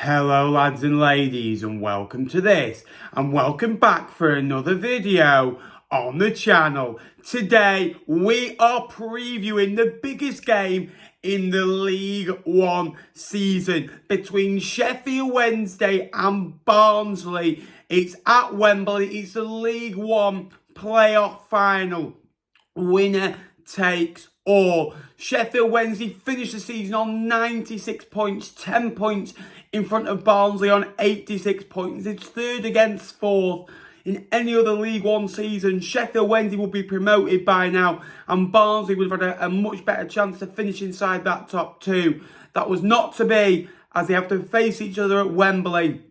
Hello lads and ladies, and welcome to this and welcome back for another video on the channel. Today we are previewing the biggest game in the League One season between Sheffield Wednesday and Barnsley. It's at Wembley. It's the League One playoff final. Winner takes all. Sheffield Wednesday finished the season on 96 points, 10 points in front of Barnsley on 86 points. It's third against fourth. In any other League One season, Sheffield Wednesday would be promoted by now, and Barnsley would have had a much better chance to finish inside that top two. That was not to be, as they have to face each other at Wembley.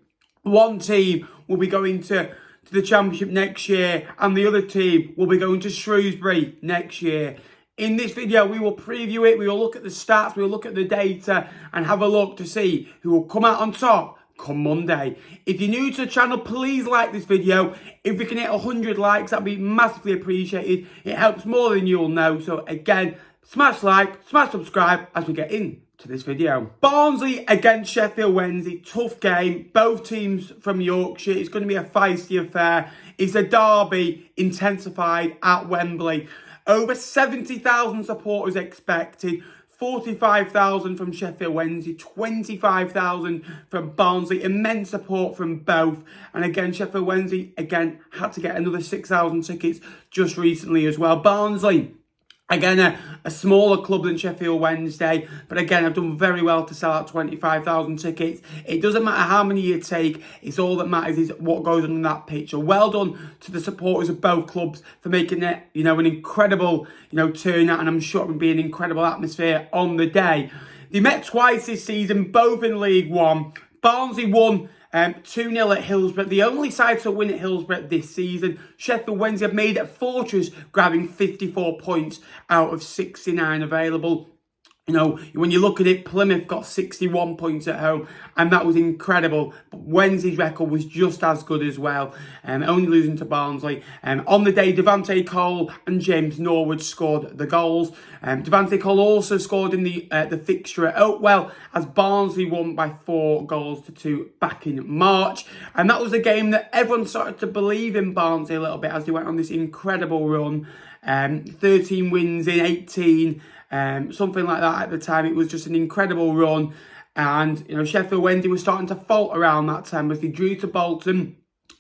One team will be going to the Championship next year, and the other team will be going to Shrewsbury next year. In this video, we will preview it, we will look at the stats, we will look at the data, and have a look to see who will come out on top come Monday. If you're new to the channel, please like this video. If we can hit 100 likes, that'd be massively appreciated. It helps more than you'll know. So again, smash like, smash subscribe as we get into this video. Barnsley against Sheffield Wednesday, tough game. Both teams from Yorkshire. It's going to be a feisty affair. It's a derby intensified at Wembley. Over 70,000 supporters expected. 45,000 from Sheffield Wednesday, 25,000 from Barnsley. Immense support from both. And again, Sheffield Wednesday, again, had to get another 6,000 tickets just recently as well. Barnsley, again, a smaller club than Sheffield Wednesday, but again, I've done very well to sell out 25,000 tickets. It doesn't matter how many you take, it's all that matters is what goes on in that pitch. So well done to the supporters of both clubs for making it, an incredible, turnout, and I'm sure it would be an incredible atmosphere on the day. They met twice this season, both in League One. Barnsley won 2-0 at Hillsborough, the only side to win at Hillsborough this season. Sheffield Wednesday have made it Fortress, grabbing 54 points out of 69 available. When you look at it, Plymouth got 61 points at home, and that was incredible. But Wednesday's record was just as good as well, only losing to Barnsley. On the day, Devante Cole and James Norwood scored the goals. Devante Cole also scored in the fixture at Oakwell, as Barnsley won by 4-2 back in March. And that was a game that everyone started to believe in Barnsley a little bit as they went on this incredible run. 13 wins in 18. Something like that at the time. It was just an incredible run, and Sheffield Wednesday was starting to falter around that time as they drew to Bolton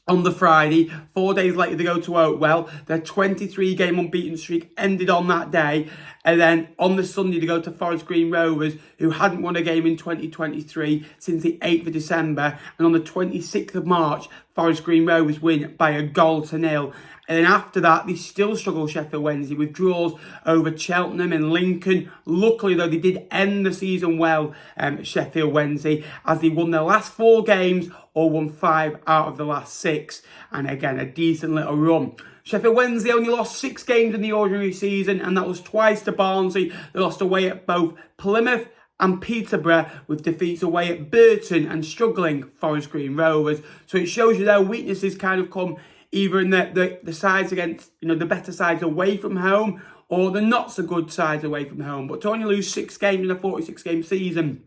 on the Friday. 4 days later they go to Oakwell. Their 23-game unbeaten streak ended on that day, and then on the Sunday they go to Forest Green Rovers, who hadn't won a game in 2023 since the 8th of December, and on the 26th of March Forest Green Rovers win by 1-0. And then after that, they still struggle, Sheffield Wednesday, with draws over Cheltenham and Lincoln. Luckily, though, they did end the season well, Sheffield Wednesday, as they won their last 4 games or won 5 out of the last 6. And again, a decent little run. Sheffield Wednesday only lost 6 games in the ordinary season, and that was twice to Barnsley. They lost away at both Plymouth and Peterborough, with defeats away at Burton and struggling Forest Green Rovers. So it shows you their weaknesses kind of come either in the sides against, the better sides away from home, or the not so good sides away from home. But to only lose 6 games in a 46-game season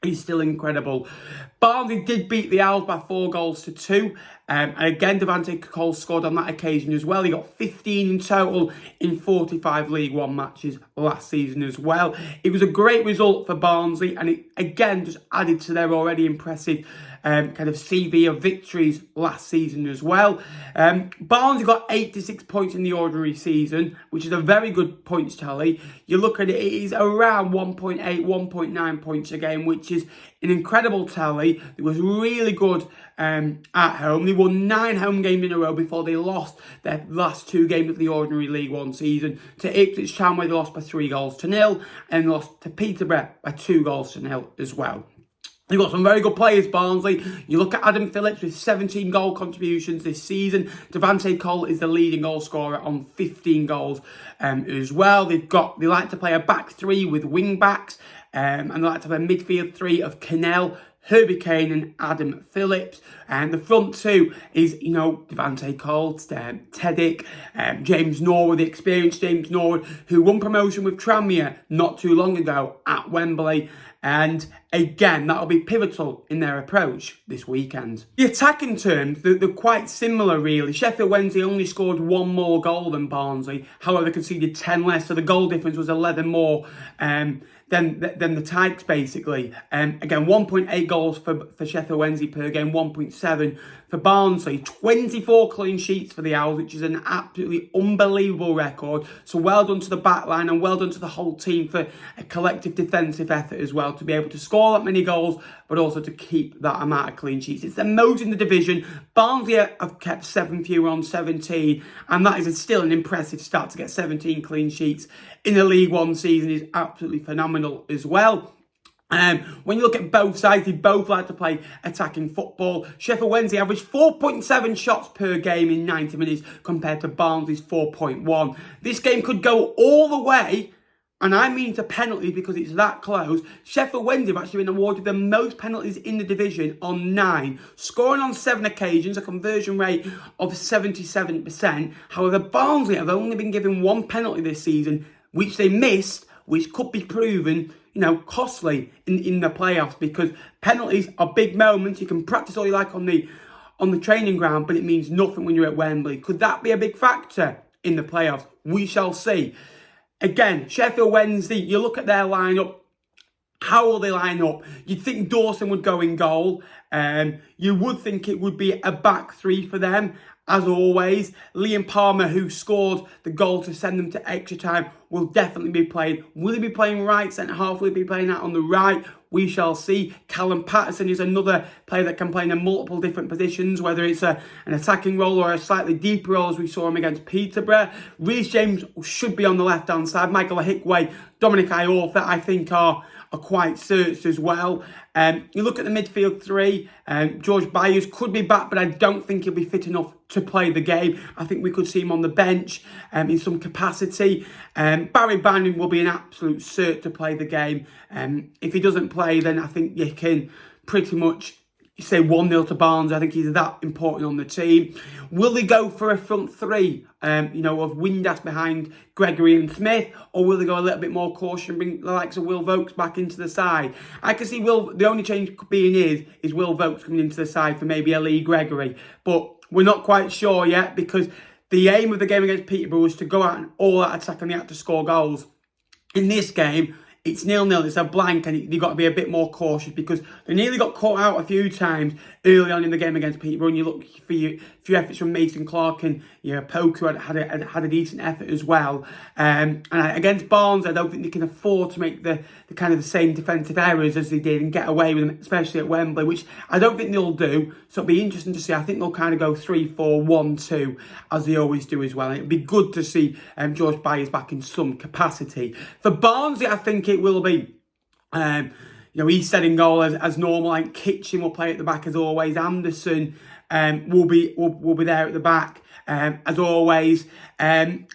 is still incredible. Barnsley did beat the Owls by 4-2. And again, Devante Cole scored on that occasion as well. He got 15 in total in 45 League One matches last season as well. It was a great result for Barnsley, and it again just added to their already impressive kind of CV of victories last season as well. Barnsley got 86 points in the ordinary season, which is a very good points tally. You look at it, it is around 1.8, 1.9 points a game, which is an incredible tally. It was really good at home. They won 9 home games in a row before they lost their last 2 games of the ordinary League One season to Ipswich Town, where they lost by 3-0, and lost to Peterborough by 2-0 as well. They've got some very good players, Barnsley. You look at Adam Phillips with 17 goal contributions this season. Devante Cole is the leading goal scorer on 15 goals as well. They like to play a back 3 with wing backs, and they like to have a midfield 3 of Cannell, Herbie Kane and Adam Phillips. And the front 2 is, Devante Cole, Tedic, James Norwood, the experienced James Norwood, who won promotion with Tranmere not too long ago at Wembley. And again, that'll be pivotal in their approach this weekend. The attacking terms, they're quite similar really. Sheffield Wednesday only scored 1 more goal than Barnsley. However, they conceded 10 less, so the goal difference was 11 more than the Tykes, basically. Again, 1.8 goals for Sheffield Wednesday per game, 1.7 for Barnsley. 24 clean sheets for the Owls, which is an absolutely unbelievable record. So well done to the back line and well done to the whole team for a collective defensive effort as well, to be able to score that many goals, but also to keep that amount of clean sheets. It's the most in the division. Barnsley have kept 7 fewer on 17, and that is still an impressive start. To get 17 clean sheets in a League One season is absolutely phenomenal as well. When you look at both sides, they both like to play attacking football. Sheffield Wednesday averaged 4.7 shots per game in 90 minutes compared to Barnsley's 4.1. This game could go all the way, and I mean to penalties because it's that close. Sheffield Wednesday have actually been awarded the most penalties in the division on 9, scoring on 7 occasions, a conversion rate of 77%. However, Barnsley have only been given 1 penalty this season, which they missed, which could be proven, costly in the playoffs, because penalties are big moments. You can practice all you like on the training ground, but it means nothing when you're at Wembley. Could that be a big factor in the playoffs? We shall see. Again, Sheffield Wednesday, you look at their lineup. How will they line up? You'd think Dawson would go in goal. You would think it would be a back 3 for them. As always, Liam Palmer, who scored the goal to send them to extra time, will definitely be playing. Will he be playing right centre half? Will he be playing out on the right? We shall see. Callum Patterson is another player that can play in multiple different positions, whether it's an attacking role or a slightly deeper role, as we saw him against Peterborough. Reece James should be on the left-hand side. Michael Hickway, Dominic Iorfa, I think are quite searched as well. You look at the midfield 3, George Byers could be back, but I don't think he'll be fit enough to play the game. I think we could see him on the bench in some capacity. Barry Bannon will be an absolute cert to play the game. If he doesn't play, then I think you can pretty much say 1-0 to Barnes. I think he's that important on the team. Will they go for a front 3, of Windass behind Gregory and Smith, or will they go a little bit more caution, bring the likes of Will Vokes back into the side? I can see the only change being is Will Vokes coming into the side for maybe a Lee Gregory, but we're not quite sure yet, because the aim of the game against Peterborough was to go out and all out attack, and they had to score goals. In this game, it's 0-0, it's a blank, and you've got to be a bit more cautious, because they nearly got caught out a few times early on in the game against Peterborough, and you look for your few efforts from Mason Clark, and Poku had a decent effort as well. And against Barnes, I don't think they can afford to make the kind of the same defensive errors as they did and get away with them, especially at Wembley, which I don't think they'll do. So it'll be interesting to see. I think they'll kind of go 3-4-1-2 as they always do as well. And it'll be good to see George Byers back in some capacity. For Barnsley, I think it will be he's set in goal as normal. Like Kitchen will play at the back as always. Anderson will be there at the back as always.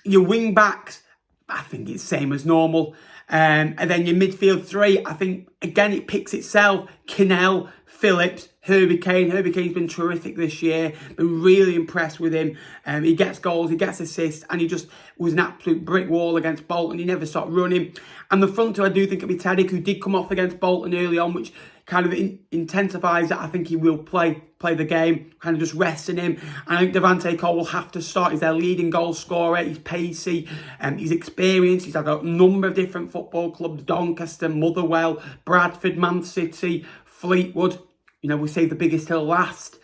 Your wing backs, I think it's same as normal. And then your midfield 3, I think again it picks itself. Kinnell, Phillips, Herbie Kane. Herbie Kane's been terrific this year. Been really impressed with him. He gets goals, he gets assists, and he just was an absolute brick wall against Bolton. He never stopped running. And the front 2, I do think it'll be Teddick, who did come off against Bolton early on, which kind of intensifies that. I think he will play the game, kind of just resting him. And I think Devante Cole will have to start. He's their leading goal scorer. He's pacey, he's experienced. He's had a number of different football clubs: Doncaster, Motherwell, Bradford, Man City, Fleetwood. We say the biggest till last.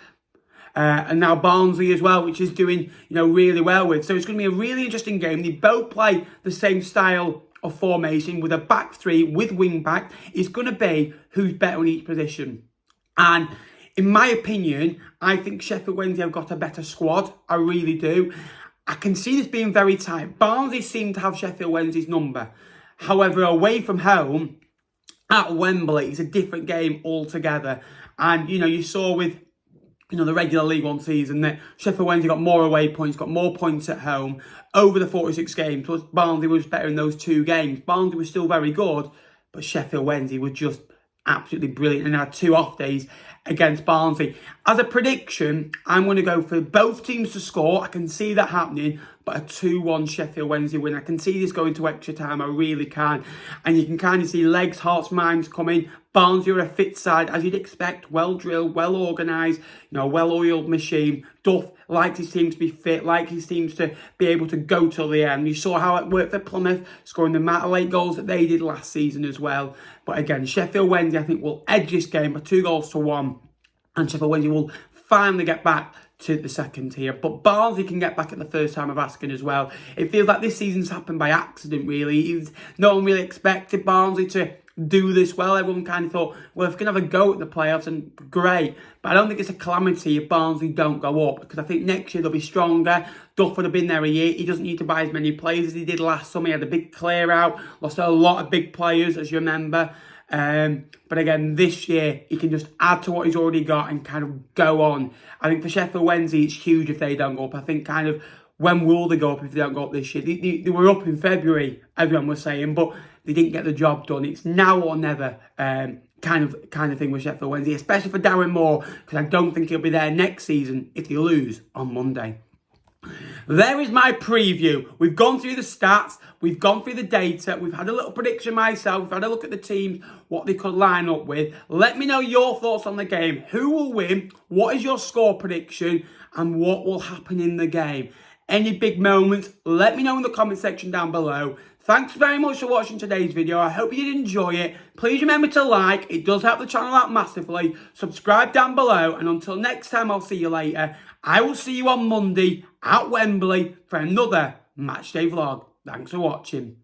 And now Barnsley as well, which is doing, really well with. So it's going to be a really interesting game. They both play the same style of formation with a back 3 with wing back. It's going to be who's better in each position. And in my opinion, I think Sheffield Wednesday have got a better squad. I really do. I can see this being very tight. Barnsley seem to have Sheffield Wednesday's number. However, away from home, at Wembley, it's a different game altogether. And, you saw with, the regular League One season that Sheffield Wednesday got more away points, got more points at home over the 46 games. Plus, Barnsley was better in those 2 games. Barnsley was still very good, but Sheffield Wednesday was just absolutely brilliant and had 2 off days against Barnsley. As a prediction, I'm going to go for both teams to score. I can see that happening, but a 2-1 Sheffield Wednesday win. I can see this going to extra time. I really can. And you can kind of see legs, hearts, minds coming. Barnsley are a fit side, as you'd expect. Well drilled, well organised, well-oiled machine. Duff likes his team to be fit, likes his teams to be able to go till the end. You saw how it worked for Plymouth, scoring the amount of late goals that they did last season as well. But again, Sheffield Wednesday, I think, will edge this game by 2-1. And Sheffield Wednesday will finally get back to the second tier. But Barnsley can get back at the first time of asking as well. It feels like this season's happened by accident, really. No one really expected Barnsley to do this well. Everyone kind of thought, well, if we can have a go at the playoffs, and great. But I don't think it's a calamity if Barnsley don't go up, because I think next year they'll be stronger. Duff would have been there a year. He doesn't need to buy as many players as he did last summer. He had a big clear out, lost a lot of big players, as you remember. But again, this year, he can just add to what he's already got and kind of go on. I think for Sheffield Wednesday, it's huge if they don't go up. I think kind of, when will they go up if they don't go up this year? They were up in February, everyone was saying, but they didn't get the job done. It's now or never kind of thing with Sheffield Wednesday, especially for Darren Moore, because I don't think he'll be there next season if they lose on Monday. There is my preview. We've gone through the stats, we've gone through the data, we've had a little prediction myself, we've had a look at the teams, what they could line up with. Let me know your thoughts on the game. Who will win? What is your score prediction? And what will happen in the game? Any big moments? Let me know in the comment section down below. Thanks very much for watching today's video. I hope you did enjoy it. Please remember to like. It does help the channel out massively. Subscribe down below. And until next time, I'll see you later. I will see you on Monday at Wembley for another matchday vlog. Thanks for watching.